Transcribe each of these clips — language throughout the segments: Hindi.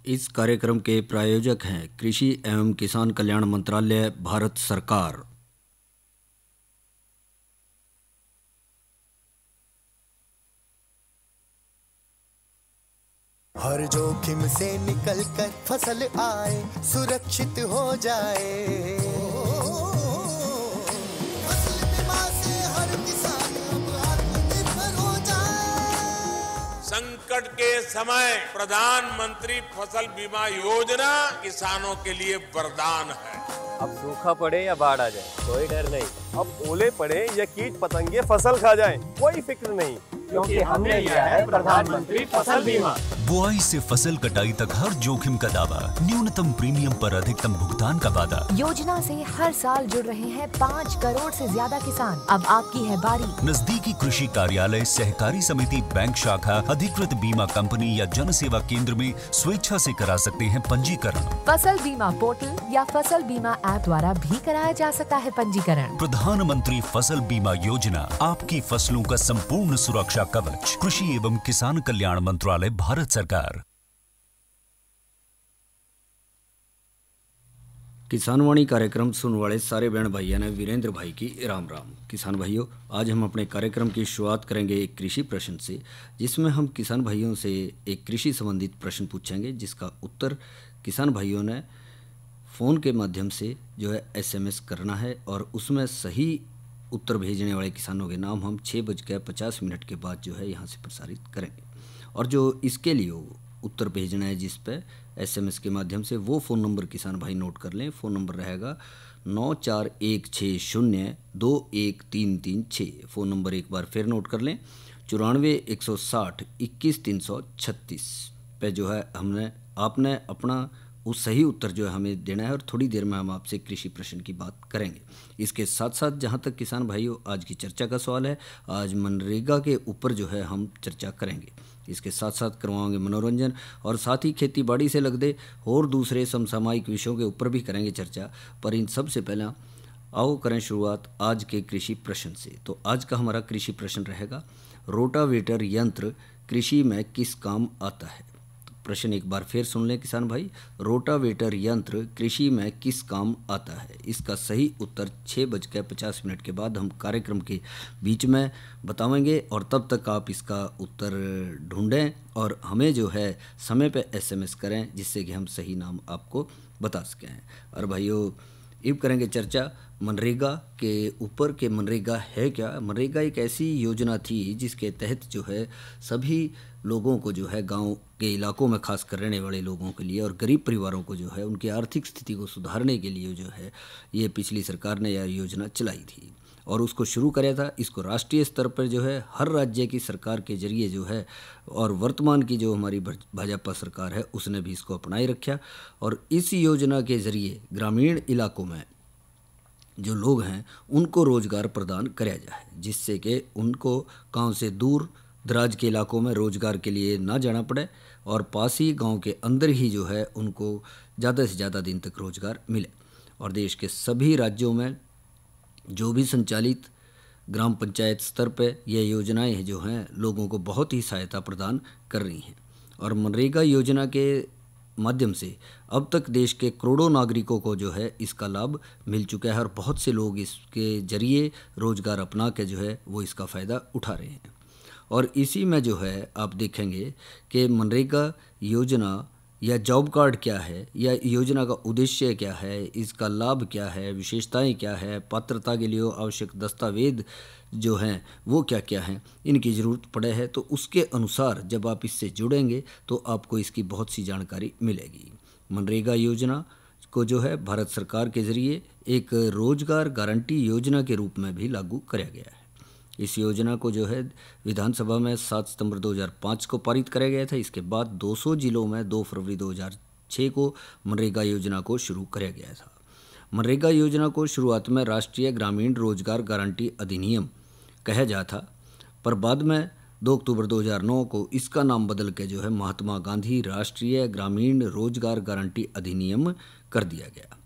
इस कार्यक्रम के प्रायोजक हैं कृषि एवं किसान कल्याण मंत्रालय, भारत सरकार। हर जोखिम से निकल कर फसल आए, सुरक्षित हो जाए। फसल बीमा से हर किसान अब आत्मनिर्भर हो जाए। संकट के समय प्रधानमंत्री फसल बीमा योजना किसानों के लिए वरदान है। अब सूखा पड़े या बाढ़ आ जाए, कोई डर नहीं। अब ओले पड़े या कीट पतंगे फसल खा जाएं, कोई फिक्र नहीं, क्योंकि हमने लिया है प्रधानमंत्री फसल बीमा। बुआई से फसल कटाई तक हर जोखिम का दावा, न्यूनतम प्रीमियम पर अधिकतम भुगतान का वादा। योजना से हर साल जुड़ रहे हैं 5 करोड़ से ज्यादा किसान। अब आपकी है बारी। नजदीकी कृषि कार्यालय, सहकारी समिति, बैंक शाखा, अधिकृत बीमा कंपनी या जन सेवा केंद्र में स्वेच्छा से करा सकते हैं पंजीकरण। फसल बीमा पोर्टल या फसल बीमा ऐप द्वारा भी कराया जा सकता है पंजीकरण। प्रधानमंत्री फसल बीमा योजना, आपकी फसलों का संपूर्ण सुरक्षा कवच। कृषि एवं किसान कल्याण मंत्रालय, भारत सरकार। किसानवाणी कार्यक्रम सुनने वाले सारे बहन भाइयों ने वीरेंद्र भाई की राम राम। किसान भाइयों, आज हम अपने कार्यक्रम की शुरुआत करेंगे एक कृषि प्रश्न से, जिसमें हम किसान भाइयों से एक कृषि संबंधित प्रश्न पूछेंगे, जिसका उत्तर किसान भाइयों ने फ़ोन के माध्यम से जो है SMS करना है, और उसमें सही उत्तर भेजने वाले किसानों के नाम हम 6:50 के बाद जो है यहाँ से प्रसारित करेंगे। और जो इसके लिए उत्तर भेजना है जिस पे SMS के माध्यम से, वो फ़ोन नंबर किसान भाई नोट कर लें। फ़ोन नंबर रहेगा 9416021336। फ़ोन नंबर एक बार फिर नोट कर लें, 9416021336 पे जो है आपने अपना उस सही उत्तर जो है हमें देना है, और थोड़ी देर में हम आपसे कृषि प्रश्न की बात करेंगे। इसके साथ साथ जहाँ तक किसान भाइयों आज की चर्चा का सवाल है, आज मनरेगा के ऊपर जो है हम चर्चा करेंगे। इसके साथ साथ करवाएंगे मनोरंजन, और साथ ही खेती बाड़ी से लगते और दूसरे समसामयिक विषयों के ऊपर भी करेंगे चर्चा। पर इन सबसे पहला आओ करें शुरुआत आज के कृषि प्रश्न से। तो आज का हमारा कृषि प्रश्न रहेगा, रोटावेटर यंत्र कृषि में किस काम आता है? प्रश्न एक बार फिर सुन लें किसान भाई, रोटावेटर यंत्र कृषि में किस काम आता है? इसका सही उत्तर 6:50 के बाद हम कार्यक्रम के बीच में बताएंगे, और तब तक आप इसका उत्तर ढूंढें और हमें जो है समय पे SMS करें, जिससे कि हम सही नाम आपको बता सकें। और भाइयों, अब करेंगे चर्चा मनरेगा के ऊपर के मनरेगा है क्या। मनरेगा एक ऐसी योजना थी जिसके तहत जो है सभी लोगों को जो है गांव के इलाकों में खास कर रहने वाले लोगों के लिए और गरीब परिवारों को जो है उनकी आर्थिक स्थिति को सुधारने के लिए जो है ये पिछली सरकार ने यह योजना चलाई थी और उसको शुरू कराया था। इसको राष्ट्रीय स्तर पर जो है हर राज्य की सरकार के जरिए जो है, और वर्तमान की जो हमारी भाजपा सरकार है उसने भी इसको अपनाए रखा, और इस योजना के जरिए ग्रामीण इलाकों में जो लोग हैं उनको रोज़गार प्रदान कराया जाए, जिससे कि उनको गांव से दूर दराज के इलाकों में रोज़गार के लिए ना जाना पड़े, और पास ही गांव के अंदर ही जो है उनको ज़्यादा से ज़्यादा दिन तक रोज़गार मिले। और देश के सभी राज्यों में जो भी संचालित ग्राम पंचायत स्तर पर यह योजनाएं जो हैं लोगों को बहुत ही सहायता प्रदान कर रही हैं। और मनरेगा योजना के माध्यम से अब तक देश के करोड़ों नागरिकों को जो है इसका लाभ मिल चुका है, और बहुत से लोग इसके जरिए रोज़गार अपना के जो है वो इसका फ़ायदा उठा रहे हैं। और इसी में जो है आप देखेंगे कि मनरेगा योजना या जॉब कार्ड क्या है, या योजना का उद्देश्य क्या है, इसका लाभ क्या है, विशेषताएं क्या है, पात्रता के लिए आवश्यक दस्तावेज जो हैं वो क्या क्या हैं, इनकी ज़रूरत पड़े है तो उसके अनुसार जब आप इससे जुड़ेंगे तो आपको इसकी बहुत सी जानकारी मिलेगी। मनरेगा योजना को जो है भारत सरकार के ज़रिए एक रोज़गार गारंटी योजना के रूप में भी लागू कराया गया है। इस योजना को जो है विधानसभा में 7 सितंबर 2005 को पारित कराया गया था। इसके बाद 200 जिलों में 2 फरवरी 2006 को मनरेगा योजना को शुरू कराया गया था। मनरेगा योजना को शुरुआत में राष्ट्रीय ग्रामीण रोजगार गारंटी अधिनियम कहा जाता था, पर बाद में 2 अक्टूबर 2009 को इसका नाम बदल के जो है महात्मा गांधी राष्ट्रीय ग्रामीण रोजगार गारंटी अधिनियम कर दिया गया।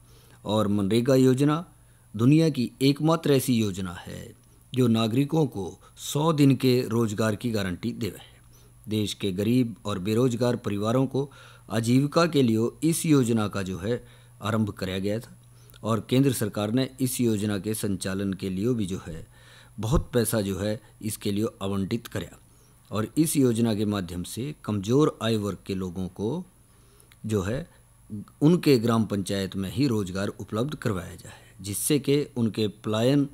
और मनरेगा योजना दुनिया की एकमात्र ऐसी योजना है जो नागरिकों को 100 दिन के रोजगार की गारंटी देवे है। देश के गरीब और बेरोजगार परिवारों को आजीविका के लिए इस योजना का जो है आरंभ कराया गया था और केंद्र सरकार ने इस योजना के संचालन के लिए भी जो है बहुत पैसा जो है इसके लिए आवंटित कराया और इस योजना के माध्यम से कमज़ोर आय वर्ग के लोगों को जो है उनके ग्राम पंचायत में ही रोजगार उपलब्ध करवाया जाए, जिससे कि उनके पलायन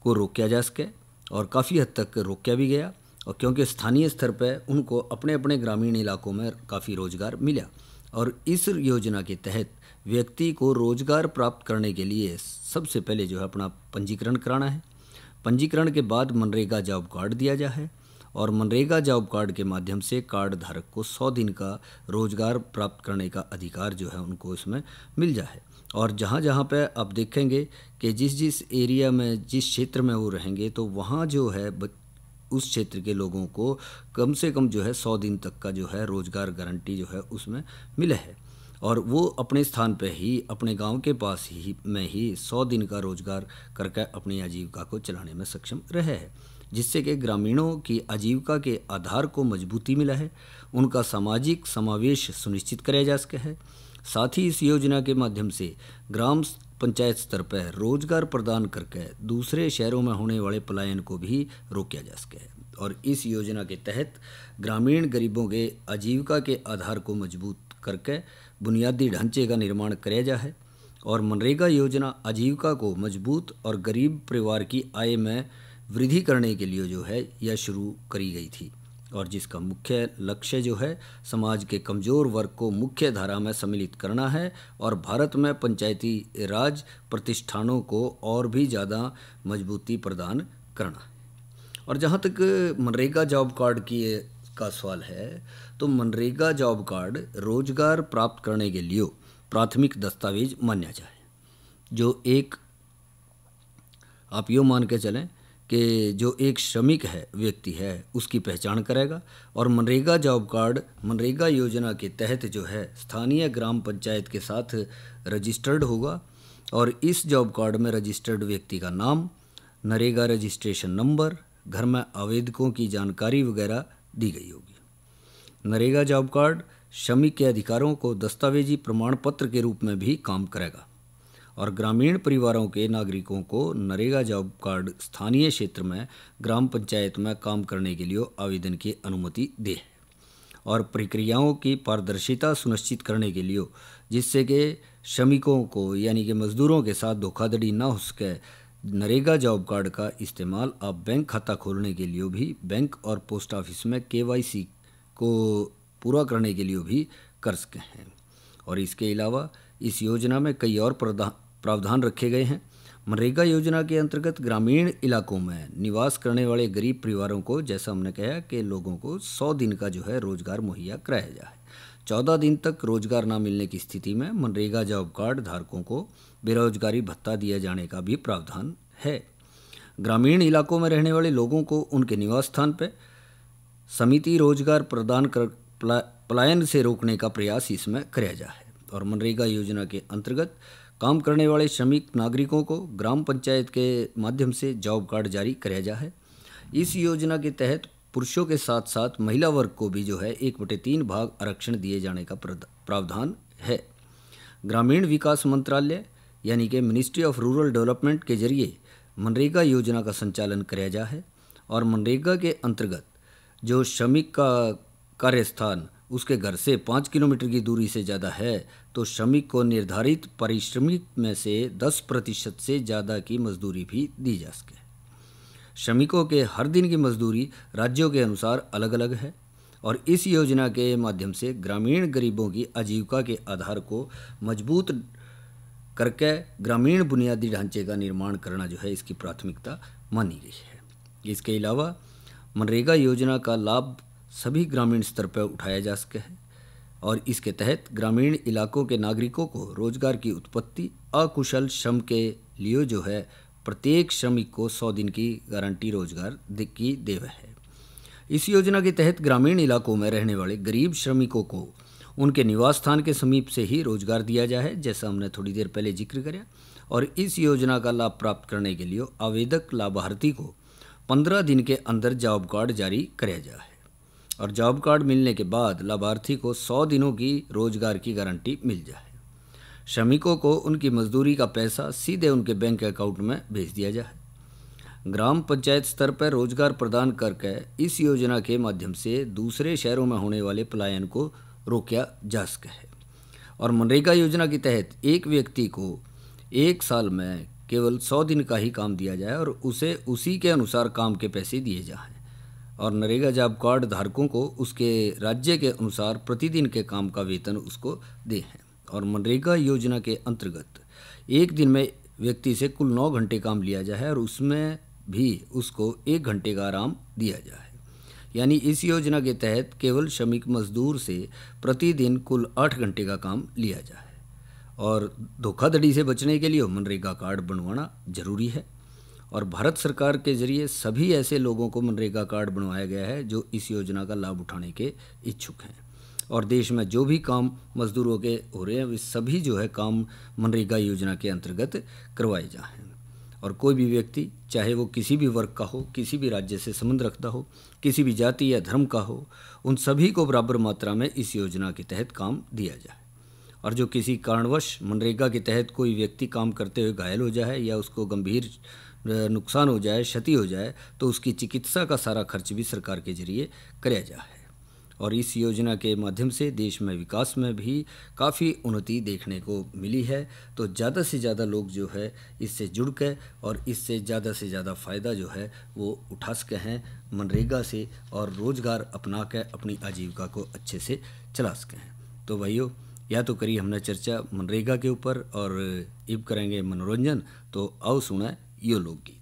को रोका जा सके और काफ़ी हद तक रोका भी गया। और क्योंकि स्थानीय स्तर पर उनको अपने अपने ग्रामीण इलाकों में काफ़ी रोजगार मिला और इस योजना के तहत व्यक्ति को रोजगार प्राप्त करने के लिए सबसे पहले जो है अपना पंजीकरण कराना है। पंजीकरण के बाद मनरेगा जॉब कार्ड दिया जाए है और मनरेगा जॉब कार्ड के माध्यम से कार्ड धारक को 100 दिन का रोजगार प्राप्त करने का अधिकार जो है उनको इसमें मिल जाए। और जहाँ जहाँ पे आप देखेंगे कि जिस जिस एरिया में जिस क्षेत्र में वो रहेंगे तो वहाँ जो है उस क्षेत्र के लोगों को कम से कम जो है 100 दिन तक का जो है रोजगार गारंटी जो है उसमें मिले है और वो अपने स्थान पे ही अपने गांव के पास ही में ही 100 दिन का रोजगार करके अपनी आजीविका को चलाने में सक्षम रहे हैं, जिससे कि ग्रामीणों की आजीविका के आधार को मजबूती मिला है, उनका सामाजिक समावेश सुनिश्चित किया जा सके है। साथ ही इस योजना के माध्यम से ग्राम पंचायत स्तर पर रोजगार प्रदान करके दूसरे शहरों में होने वाले पलायन को भी रोका जा सके और इस योजना के तहत ग्रामीण गरीबों के आजीविका के आधार को मजबूत करके बुनियादी ढांचे का निर्माण किया जाए और मनरेगा योजना आजीविका को मजबूत और गरीब परिवार की आय में वृद्धि करने के लिए जो है यह शुरू करी गई थी और जिसका मुख्य लक्ष्य जो है समाज के कमज़ोर वर्ग को मुख्य धारा में सम्मिलित करना है और भारत में पंचायती राज प्रतिष्ठानों को और भी ज़्यादा मजबूती प्रदान करना है। और जहाँ तक मनरेगा जॉब कार्ड का सवाल है तो मनरेगा जॉब कार्ड रोजगार प्राप्त करने के लिए प्राथमिक दस्तावेज माना जाए, जो एक आप यूँ मान के चलें कि जो एक श्रमिक है व्यक्ति है उसकी पहचान करेगा और मनरेगा जॉब कार्ड मनरेगा योजना के तहत जो है स्थानीय ग्राम पंचायत के साथ रजिस्टर्ड होगा और इस जॉब कार्ड में रजिस्टर्ड व्यक्ति का नाम, नरेगा रजिस्ट्रेशन नंबर, घर में आवेदकों की जानकारी वगैरह दी गई होगी। नरेगा जॉब कार्ड श्रमिक के अधिकारों को दस्तावेजी प्रमाण पत्र के रूप में भी काम करेगा और ग्रामीण परिवारों के नागरिकों को नरेगा जॉब कार्ड स्थानीय क्षेत्र में ग्राम पंचायत में काम करने के लिए आवेदन की अनुमति दे और प्रक्रियाओं की पारदर्शिता सुनिश्चित करने के लिए, जिससे कि श्रमिकों को यानी कि मजदूरों के साथ धोखाधड़ी न हो सके, नरेगा जॉब कार्ड का इस्तेमाल आप बैंक खाता खोलने के लिए भी, बैंक और पोस्ट ऑफिस में KYC को पूरा करने के लिए भी कर सके हैं। और इसके अलावा इस योजना में कई और प्रावधान रखे गए हैं। मनरेगा योजना के अंतर्गत ग्रामीण इलाकों में निवास करने वाले गरीब परिवारों को, जैसा हमने कहा कि लोगों को 100 दिन का जो है रोजगार मुहैया कराया जाए। 14 दिन तक रोजगार न मिलने की स्थिति में मनरेगा जॉब कार्ड धारकों को बेरोजगारी भत्ता दिया जाने का भी प्रावधान है। ग्रामीण इलाकों में रहने वाले लोगों को उनके निवास स्थान पर समिति रोजगार प्रदान कर पलायन से रोकने का प्रयास इसमें कराया जाए और मनरेगा योजना के अंतर्गत काम करने वाले श्रमिक नागरिकों को ग्राम पंचायत के माध्यम से जॉब कार्ड जारी कराया जाए। इस योजना के तहत पुरुषों के साथ साथ महिला वर्ग को भी जो है 1/3 भाग आरक्षण दिए जाने का प्रावधान है। ग्रामीण विकास मंत्रालय यानी कि मिनिस्ट्री ऑफ रूरल डेवलपमेंट के जरिए मनरेगा योजना का संचालन कराया जाए और मनरेगा के अंतर्गत जो श्रमिक का कार्यस्थान उसके घर से 5 किलोमीटर की दूरी से ज़्यादा है तो श्रमिक को निर्धारित पारिश्रमिक में से 10% से ज़्यादा की मजदूरी भी दी जा सके। श्रमिकों के हर दिन की मजदूरी राज्यों के अनुसार अलग अलग है और इस योजना के माध्यम से ग्रामीण गरीबों की आजीविका के आधार को मजबूत करके ग्रामीण बुनियादी ढांचे का निर्माण करना जो है इसकी प्राथमिकता मानी गई है। इसके अलावा मनरेगा योजना का लाभ सभी ग्रामीण स्तर पर उठाया जा सके है और इसके तहत ग्रामीण इलाकों के नागरिकों को रोजगार की उत्पत्ति, अकुशल श्रम के लिए जो है प्रत्येक श्रमिक को 100 दिन की गारंटी रोजगार की देव है। इस योजना के तहत ग्रामीण इलाकों में रहने वाले गरीब श्रमिकों को उनके निवास स्थान के समीप से ही रोजगार दिया जाए, जैसा हमने थोड़ी देर पहले जिक्र किया। और इस योजना का लाभ प्राप्त करने के लिए आवेदक लाभार्थी को 15 दिन के अंदर जॉब कार्ड जारी कराया जाए और जॉब कार्ड मिलने के बाद लाभार्थी को 100 दिनों की रोजगार की गारंटी मिल जाए। श्रमिकों को उनकी मजदूरी का पैसा सीधे उनके बैंक अकाउंट में भेज दिया जाए। ग्राम पंचायत स्तर पर रोजगार प्रदान करके इस योजना के माध्यम से दूसरे शहरों में होने वाले पलायन को रोका जा सके। और मनरेगा योजना के तहत एक व्यक्ति को 1 साल में केवल 100 दिन का ही काम दिया जाए और उसे उसी के अनुसार काम के पैसे दिए जाएं। और नरेगा जॉब कार्ड धारकों को उसके राज्य के अनुसार प्रतिदिन के काम का वेतन उसको दें। और मनरेगा योजना के अंतर्गत एक दिन में व्यक्ति से कुल 9 घंटे काम लिया जाए और उसमें भी उसको 1 घंटे का आराम दिया जाए। यानी इस योजना के तहत केवल श्रमिक मजदूर से प्रतिदिन कुल 8 घंटे का काम लिया जाए। और धोखाधड़ी से बचने के लिए मनरेगा कार्ड बनवाना जरूरी है। और भारत सरकार के जरिए सभी ऐसे लोगों को मनरेगा कार्ड बनवाया गया है जो इस योजना का लाभ उठाने के इच्छुक हैं। और देश में जो भी काम मजदूरों के हो रहे हैं वे सभी जो है काम मनरेगा योजना के अंतर्गत करवाए जाएं। और कोई भी व्यक्ति चाहे वो किसी भी वर्ग का हो, किसी भी राज्य से संबंध रखता हो, किसी भी जाति या धर्म का हो, उन सभी को बराबर मात्रा में इस योजना के तहत काम दिया जाए। और जो किसी कारणवश मनरेगा के तहत कोई व्यक्ति काम करते हुए घायल हो जाए या उसको गंभीर नुकसान हो जाए, क्षति हो जाए, तो उसकी चिकित्सा का सारा खर्च भी सरकार के जरिए कराया जाए। और इस योजना के माध्यम से देश में विकास में भी काफ़ी उन्नति देखने को मिली है। तो ज़्यादा से ज़्यादा लोग जो है इससे जुड़ के और इससे ज़्यादा फ़ायदा जो है वो उठा सके हैं मनरेगा से और रोज़गार अपना के अपनी आजीविका को अच्छे से चला सकें। तो भाइयों, या तो करिए हमने चर्चा मनरेगा के ऊपर और अब करेंगे मनोरंजन। तो आओ सुना यो लोकगीत।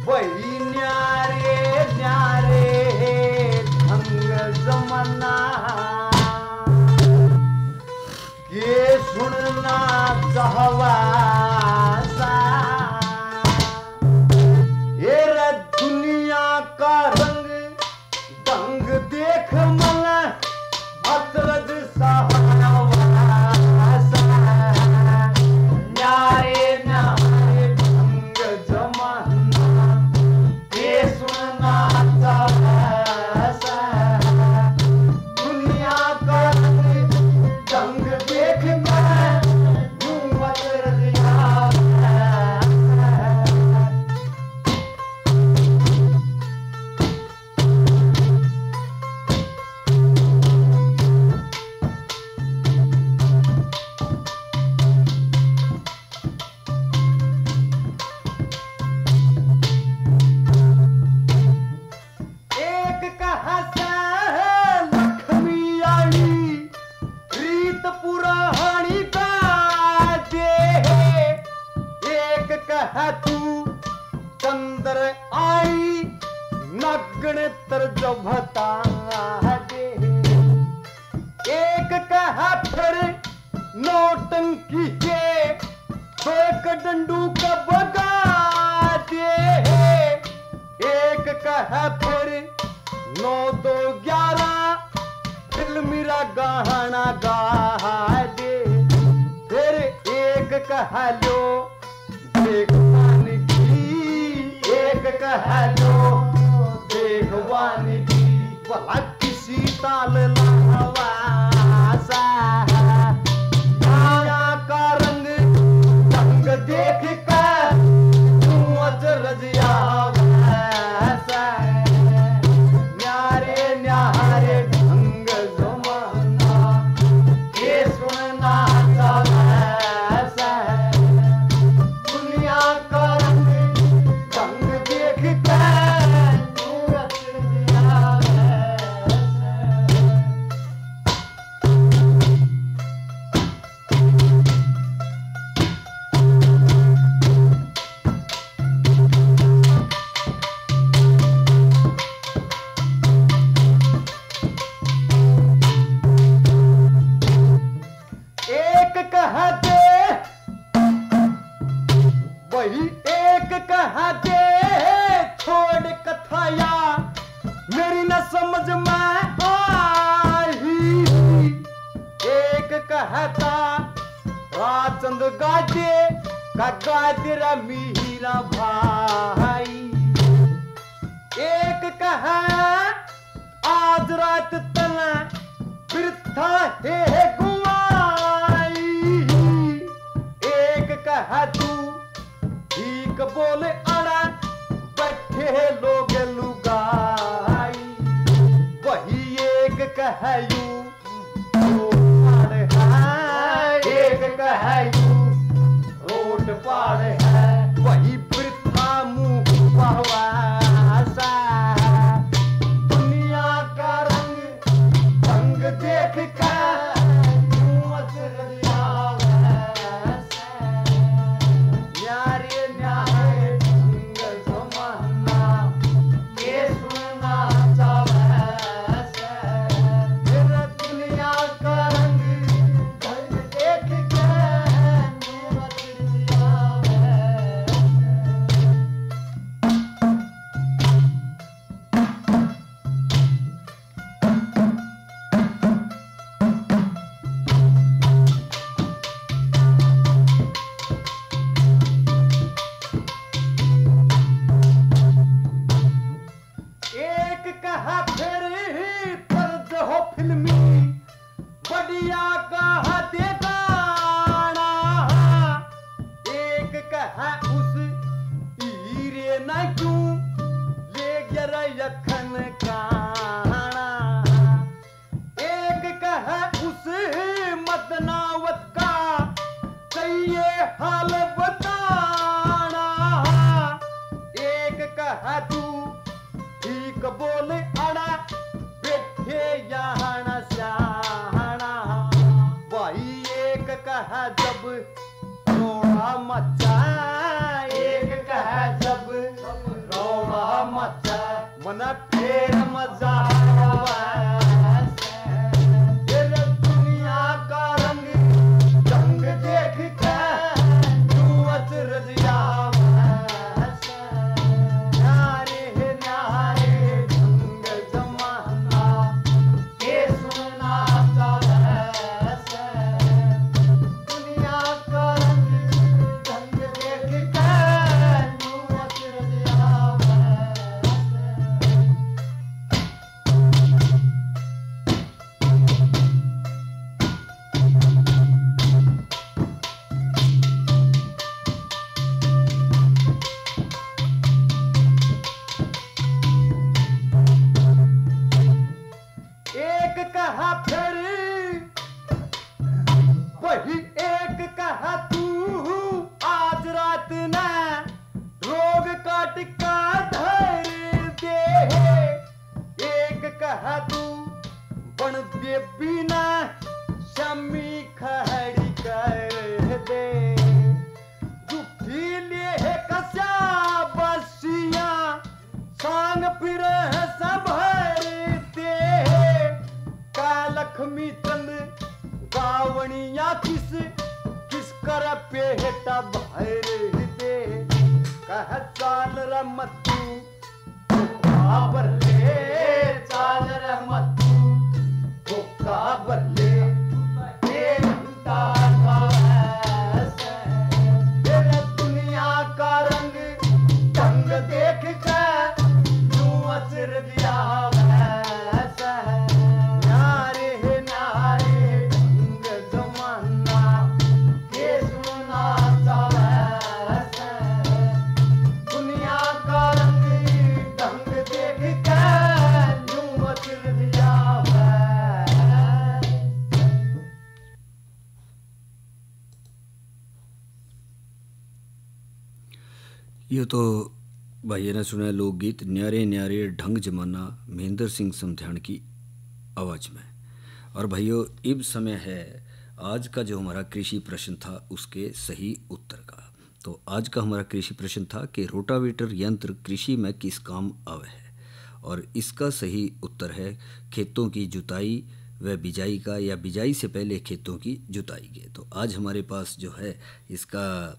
वही न्यारे न्यारे ढंग जमाना के सुनना चाहवा सा, ये दुनिया का रंग ढंग देख मन अतरज सहावा सा। न्यारे न्यारे ढंग जमाना के सुनना चाहवा सा, दुनिया का रंग ढंग देख कर यूं अतरज आवा। एक कहता है लक्ष्मी आई रीत पुरानी गाजे, एक कह तू चंद्र आई नग्न तरजभता दे, एक कह फिर नौटंकी के एक डंडू का बगा दे, एक कह फिर 9-2-11 फिल्मी गाना गा दे, फिर एक कह लो देखवान की, एक कह लो देखवान की, भला किसी ताल लावा सा। माया का रंग ढंग देख कर तू अचरज आवा सा। न्यारे न्यारे ढंग जमाना के सुनना चाहवा सा, दुनिया का रंग ढंग देख कर तू अचरज आवा सा। एक कहते वही एक कहते छोड़ कथाया मेरी न समझ में आई, एक कहता राचंद गाजे का गाजरा मीर मेरा भाई। एक कहा आज रात तना बिरथा है गुआई। एक कहा तू ठीक बोले अड़ा बैठे लोग लुगाई। वही एक कहा यू एक कहा यू रोड पार है। वही वृथा मुंह बहवासा। दुनिया का रंग रंग देख कर मत न्यारे न्यारे ढंग जमाना ये सुनना चाहे। दुनिया का रंग रंग देख कर मत एक कहा फिर ही तर्ज हो फिल्मी बढ़िया कहा देगाना। एक कहा उस हीरे न क्यों ले गया यखन काना। एक कहा उस मदनावत का कहिए हाल बताना। एक कहा तू ठीक बोले अड़ा बैठे यहाँ श्याना। वही एक कहा जब रोड़ा मचा। एक कहा जब रोड़ा मचा मन फिर मजा दुनिया का रंग रंग देख कर तू अचरज न्यारे न्यारे ढंग जमाना ये सुनना चाहे। दुनिया का रंग रंग देख कर तू अचरज एक कहा फिर वही एक कहा तू आज रात न रोग काट का धर दे। एक कहा तू बन दे बिना शमी खड़ी कर दे। दुखी लिए कसा बसिया सांग फिर सब का लक्ष्मी चंद गावणिया किस कर पेटा भर दे। कह चाल रमतू काबर ले चाल रमतू काबर ले दुनिया का रंग ढंग देख कर तू अचर दिया। ये तो भाइयों ने सुना लोकगीत न्यारे न्यारे ढंग जमाना महेंद्र सिंह समध्यान की आवाज़ में। और भाइयों अब समय है आज का जो हमारा कृषि प्रश्न था उसके सही उत्तर का। तो आज का हमारा कृषि प्रश्न था कि रोटावेटर यंत्र कृषि में किस काम आवे है। और इसका सही उत्तर है खेतों की जुताई व बिजाई का, या बिजाई से पहले खेतों की जुताई के। तो आज हमारे पास जो है इसका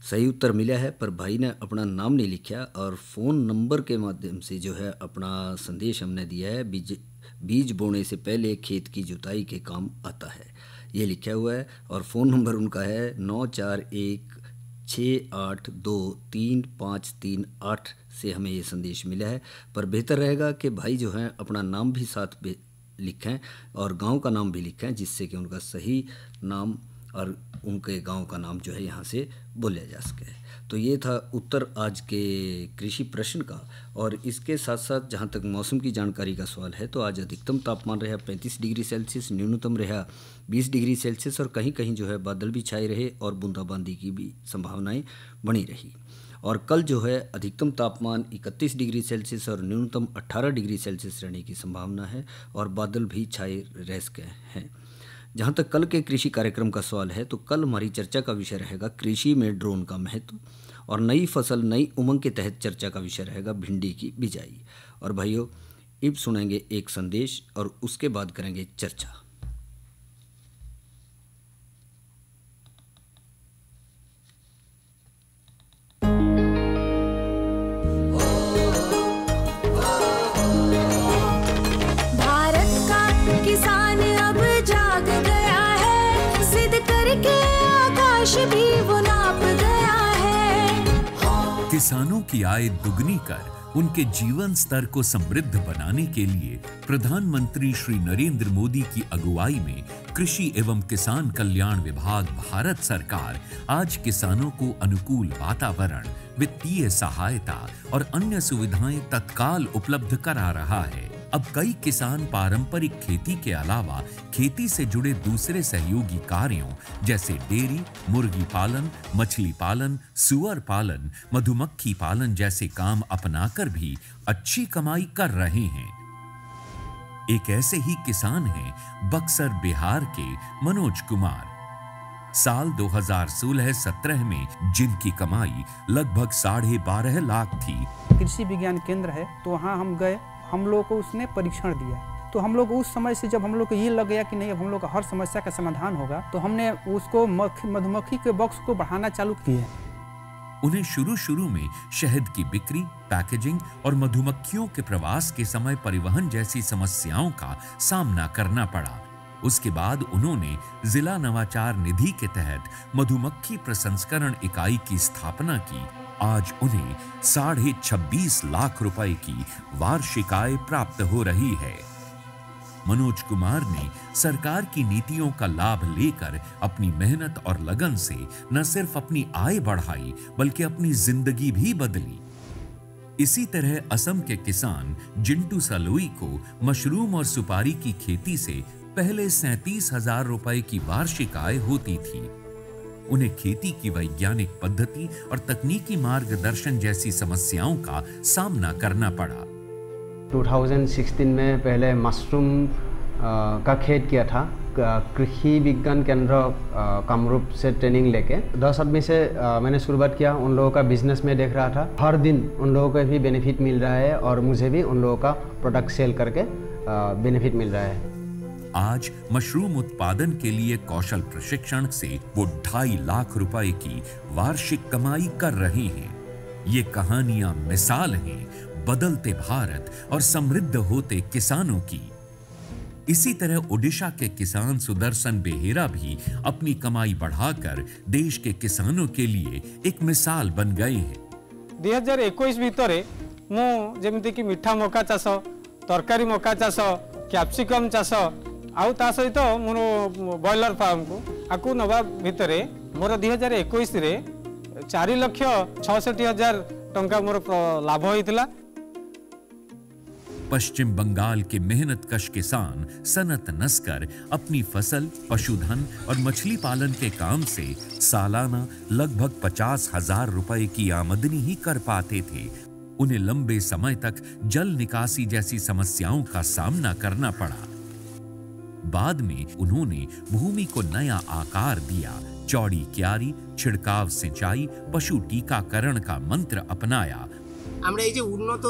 सही उत्तर मिला है, पर भाई ने अपना नाम नहीं लिखा और फ़ोन नंबर के माध्यम से जो है अपना संदेश हमने दिया है। बीज बोने से पहले खेत की जुताई के काम आता है, ये लिखा हुआ है। और फ़ोन नंबर उनका है 941 68235338 से हमें ये संदेश मिला है। पर बेहतर रहेगा कि भाई जो हैं अपना नाम भी साथ लिखें और गांव का नाम भी लिखें, जिससे कि उनका सही नाम और उनके गांव का नाम जो है यहाँ से बोला जा सके। तो ये था उत्तर आज के कृषि प्रश्न का। और इसके साथ साथ जहाँ तक मौसम की जानकारी का सवाल है, तो आज अधिकतम तापमान रहा 35 डिग्री सेल्सियस, न्यूनतम रहा 20 डिग्री सेल्सियस और कहीं कहीं जो है बादल भी छाए रहे और बूंदाबांदी की भी संभावनाएं बनी रही। और कल जो है अधिकतम तापमान 31 डिग्री सेल्सियस और न्यूनतम 18 डिग्री सेल्सियस रहने की संभावना है और बादल भी छाए रह गए हैं। जहाँ तक कल के कृषि कार्यक्रम का सवाल है, तो कल हमारी चर्चा का विषय रहेगा कृषि में ड्रोन का महत्व, और नई फसल नई उमंग के तहत चर्चा का विषय रहेगा भिंडी की बिजाई। और भाइयों, अब सुनेंगे एक संदेश और उसके बाद करेंगे चर्चा। भारत का किसान अब जाग गया है, जिद करके आकाश भी वो नाप गया है। किसानों की आय दुगनी कर उनके जीवन स्तर को समृद्ध बनाने के लिए प्रधानमंत्री श्री नरेंद्र मोदी की अगुवाई में कृषि एवं किसान कल्याण विभाग भारत सरकार आज किसानों को अनुकूल वातावरण, वित्तीय सहायता और अन्य सुविधाएं तत्काल उपलब्ध करा रहा है। अब कई किसान पारंपरिक खेती के अलावा खेती से जुड़े दूसरे सहयोगी कार्यों जैसे डेयरी, मुर्गी पालन, मछली पालन, सुअर पालन, मधुमक्खी पालन जैसे काम अपनाकर भी अच्छी कमाई कर रहे हैं। एक ऐसे ही किसान हैं बक्सर बिहार के मनोज कुमार। साल 2016-17 में जिनकी कमाई लगभग 12.5 लाख थी। कृषि विज्ञान केंद्र है, तो वहाँ हम गए, हम लोग को उसने परीक्षण दिया। तो हम लोग उस समय से जब हम लोग को ये लग गया कि नहीं अब हम लोग का हर समस्या का समाधान होगा, तो हमने उसको मधुमक्खी के बॉक्स को बढ़ाना चालू किए। उन्हें शुरू में शहद की बिक्री, पैकेजिंग और मधुमक्खियों के प्रवास के समय परिवहन जैसी समस्याओं का सामना करना पड़ा। उसके बाद उन्होंने जिला नवाचार निधि के तहत मधुमक्खी प्रसंस्करण इकाई की स्थापना की। आज उन्हें 26.5 लाख रुपए की वार्षिक आय प्राप्त हो रही है। मनोज कुमार ने सरकार की नीतियों का लाभ लेकर अपनी मेहनत और लगन से न सिर्फ अपनी आय बढ़ाई बल्कि अपनी जिंदगी भी बदली। इसी तरह असम के किसान जिंटू सलोई को मशरूम और सुपारी की खेती से पहले 37,000 रुपए की वार्षिक आय होती थी। उन्हें खेती की वैज्ञानिक पद्धति और तकनीकी मार्गदर्शन जैसी समस्याओं का सामना करना पड़ा। 2016 में पहले मशरूम का खेत किया था, कृषि विज्ञान केंद्र कामरूप से ट्रेनिंग लेके 10 आदमी से मैंने शुरुआत किया। उन लोगों का बिजनेस में देख रहा था, हर दिन उन लोगों को भी बेनिफिट मिल रहा है और मुझे भी उन लोगों का प्रोडक्ट सेल करके बेनिफिट मिल रहा है। आज मशरूम उत्पादन के लिए कौशल प्रशिक्षण से वो 2.5 लाख रुपए की वार्षिक कमाई कर रहे हैं। ये कहानियां मिसाल हैं बदलते भारत और समृद्ध होते किसानों की। इसी तरह ओडिशा के किसान सुदर्शन बेहेरा भी अपनी कमाई बढ़ाकर देश के किसानों के लिए एक मिसाल बन गए हैं। 2021 भितर मु जेमिति कि मीठा मका चाष, तरकारी मका चाष, कैप्सिकम चाष आउ ता सहित मोर बॉयलर फार्म को आकु नवा भितर मोर 2021 रे 4,66,000 टंका मोर लाभ होइतिला। पश्चिम बंगाल के मेहनतकश किसान सनत नस्कर अपनी फसल, पशुधन और मछली पालन के काम से सालाना लगभग 50,000 रुपए की आमदनी ही कर पाते थे। उन्हें लंबे समय तक जल निकासी जैसी समस्याओं का सामना करना पड़ा। बाद में उन्होंने भूमि को नया आकार दिया, चौड़ी क्यारी, छिड़काव सिंचाई, पशु टीकाकरण का मंत्र अपनाया। আমরা এই যে উন্নত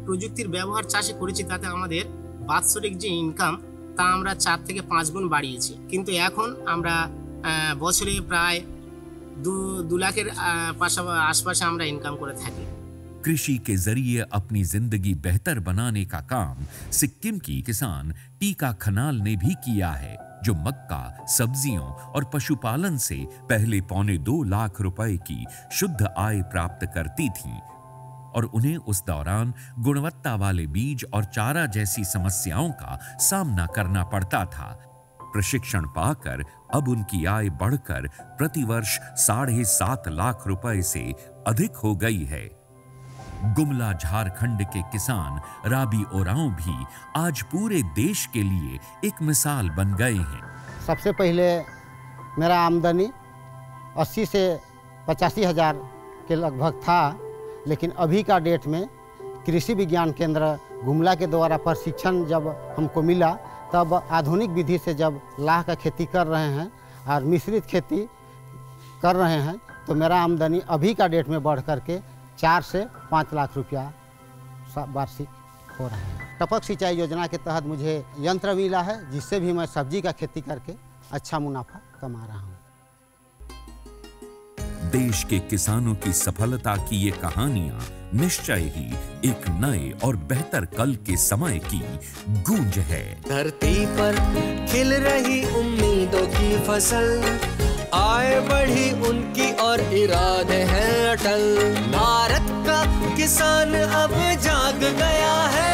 প্রযুক্তির ব্যবহার চাষে করেছি, তাতে আমাদের বাৎসরিক যে ইনকাম তা আমরা 4 থেকে 5 গুণ বাড়িয়েছি। কিন্তু এখন আমরা বছরে প্রায় 2 লাখের আশপাশে আমরা ইনকাম করে থাকি। कृषि के जरिए अपनी जिंदगी बेहतर बनाने का काम सिक्किम की किसान टीका खनाल ने भी किया है। जो मक्का, सब्जियों और पशुपालन से पहले 2.25 लाख रुपए की शुद्ध आय प्राप्त करती थीं और उन्हें उस दौरान गुणवत्ता वाले बीज और चारा जैसी समस्याओं का सामना करना पड़ता था। प्रशिक्षण पाकर अब उनकी आय बढ़कर प्रतिवर्ष 7.5 लाख रुपए से अधिक हो गई है। गुमला झारखंड के किसान राबी ओरांव भी आज पूरे देश के लिए एक मिसाल बन गए हैं। सबसे पहले मेरा आमदनी 80 से 85 हज़ार के लगभग था, लेकिन अभी का डेट में कृषि विज्ञान केंद्र गुमला के द्वारा प्रशिक्षण जब हमको मिला, तब आधुनिक विधि से जब लाह का खेती कर रहे हैं और मिश्रित खेती कर रहे हैं, तो मेरा आमदनी अभी का डेट में बढ़ करके 4 से 5 लाख रुपया वार्षिक हो रहा है। टपक सिंचाई योजना के तहत मुझे यंत्र मिला है, जिससे भी मैं सब्जी का खेती करके अच्छा मुनाफा कमा रहा हूँ। देश के किसानों की सफलता की ये कहानियां निश्चय ही एक नए और बेहतर कल के समय की गूंज है। धरती पर खिल रही उम्मीदों की फसल, आय बढ़ी उनकी और इरादे हैं अटल। भारत का किसान अब जाग गया है।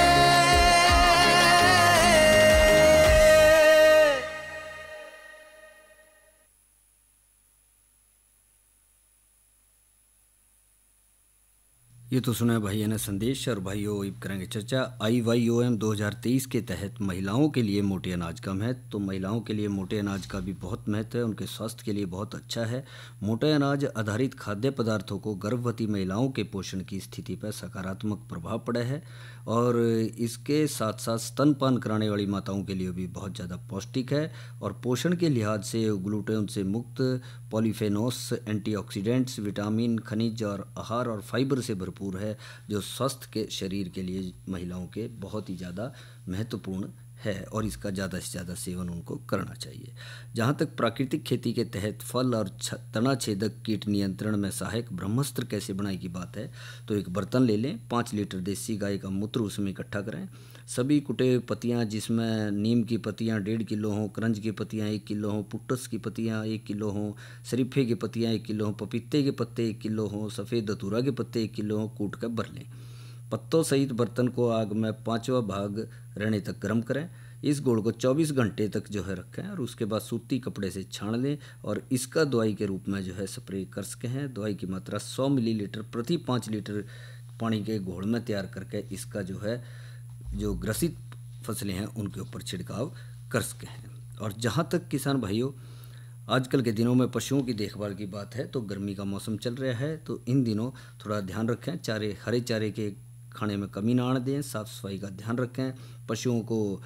ये तो सुना भाई ने संदेश, और भाइयों अब करेंगे चर्चा। IYOM 2023 के तहत महिलाओं के लिए मोटे अनाज का महत्व। तो महिलाओं के लिए मोटे अनाज का भी बहुत महत्व है, उनके स्वास्थ्य के लिए बहुत अच्छा है। मोटे अनाज आधारित खाद्य पदार्थों को गर्भवती महिलाओं के पोषण की स्थिति पर सकारात्मक प्रभाव पड़ा है, और इसके साथ साथ स्तनपान कराने वाली माताओं के लिए भी बहुत ज़्यादा पौष्टिक है, और पोषण के लिहाज से ग्लूटेन से मुक्त, पॉलीफेनोस, एंटीऑक्सीडेंट्स, विटामिन, खनिज और आहार और फाइबर से भरपूर है, जो स्वस्थ के शरीर के लिए महिलाओं के बहुत ही ज़्यादा महत्वपूर्ण है, और इसका ज़्यादा से ज़्यादा सेवन उनको करना चाहिए। जहाँ तक प्राकृतिक खेती के तहत फल और तना छेदक कीट नियंत्रण में सहायक ब्रह्मास्त्र कैसे बनाए की बात है, तो एक बर्तन ले लें, 5 लीटर देसी गाय का मूत्र उसमें इकट्ठा करें। सभी कुटे हुए पत्तियाँ, जिसमें नीम की पत्तियाँ 1.5 किलो हों, करंज की पत्तियाँ 1 किलो हों, पुट्टस की पत्तियाँ 1 किलो हों, शरीफे की पत्तियाँ 1 किलो हों, पपीते के पत्ते 1 किलो हों, सफ़ेद धतूरा के पत्ते 1 किलो हों, कूट कर भर लें। पत्तों सहित बर्तन को आग में 5वां भाग रहने तक गर्म करें। इस गुड़ को 24 घंटे तक जो है रखें, और उसके बाद सूती कपड़े से छान लें, और इसका दवाई के रूप में जो है स्प्रे कर सके हैं। दवाई की मात्रा 100 मिलीलीटर प्रति 5 लीटर पानी के घोल में तैयार करके इसका जो है जो ग्रसित फसलें हैं उनके ऊपर छिड़काव कर सके हैं। और जहाँ तक किसान भाइयों आजकल के दिनों में पशुओं की देखभाल की बात है, तो गर्मी का मौसम चल रहा है, तो इन दिनों थोड़ा ध्यान रखें, चारे हरे चारे के खाने में कमी ना आने दें, साफ़ सफाई का ध्यान रखें। पशुओं को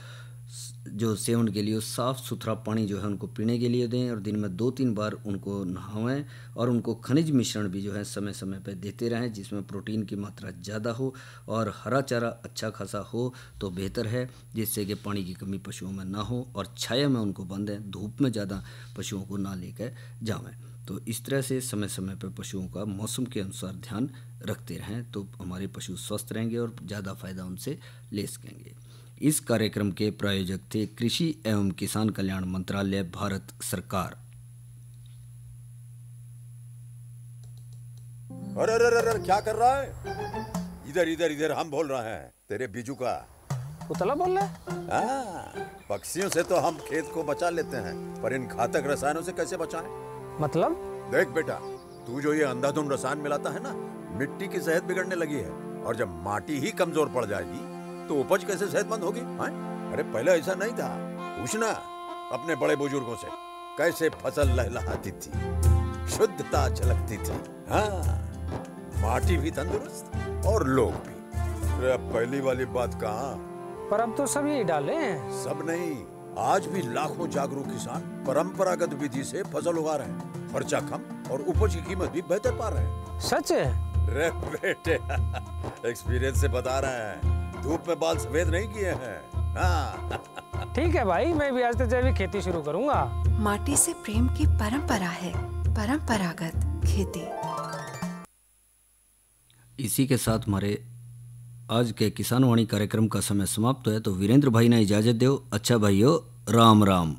जो सेवन के लिए साफ़ सुथरा पानी जो है उनको पीने के लिए दें, और दिन में 2-3 बार उनको नहाएं, और उनको खनिज मिश्रण भी जो है समय समय पर देते रहें, जिसमें प्रोटीन की मात्रा ज़्यादा हो और हरा चारा अच्छा खासा हो तो बेहतर है, जिससे कि पानी की कमी पशुओं में ना हो, और छाया में उनको बांधें, धूप में ज़्यादा पशुओं को ना लेकर जाएं। तो इस तरह से समय समय पर पशुओं का मौसम के अनुसार ध्यान रखते रहें, तो हमारे पशु स्वस्थ रहेंगे और ज़्यादा फायदा उनसे ले सकेंगे। इस कार्यक्रम के प्रायोजक थे कृषि एवं किसान कल्याण मंत्रालय, भारत सरकार। अरे अरे अरे क्या कर रहा है? इधर इधर इधर हम बोल रहे हैं तेरे बीजू का। पुतला बोल रहा है? हाँ, पक्षियों से तो हम खेत को बचा लेते हैं, पर इन घातक रसायनों से कैसे बचाएं? मतलब? देख बेटा, तू जो ये अंधाधुंध रसायन मिलाता है ना, मिट्टी की सेहत बिगड़ने लगी है, और जब माटी ही कमजोर पड़ जाएगी तो उपज कैसे सेहतमंद होगी? अरे पहले ऐसा नहीं था, पूछना अपने बड़े बुजुर्गों से, कैसे फसल लहलहाती थी, शुद्धता झलकती थी। हाँ, माटी भी तंदुरुस्त और लोग भी। अरे अब पहली वाली बात कहाँ? पर अब तो सब यही डाले हैं। सब नहीं, आज भी लाखों जागरूक किसान परंपरागत विधि से फसल उगा रहे हैं, खर्चा कम और उपज की कीमत भी बेहतर पा रहे हैं। सच है? रे बेटे, एक्सपीरियंस से बता रहे हैं, धूप में बाल सफेद नहीं किए हैं। हाँ। ठीक है भाई, मैं भी आज से जैविक खेती शुरू करूंगा। माटी से प्रेम की परंपरा है, परंपरागत खेती। इसी के साथ हमारे आज के किसान वाणी कार्यक्रम का समय समाप्त है, तो वीरेंद्र भाई ने इजाजत दो। अच्छा भाइयों, राम राम।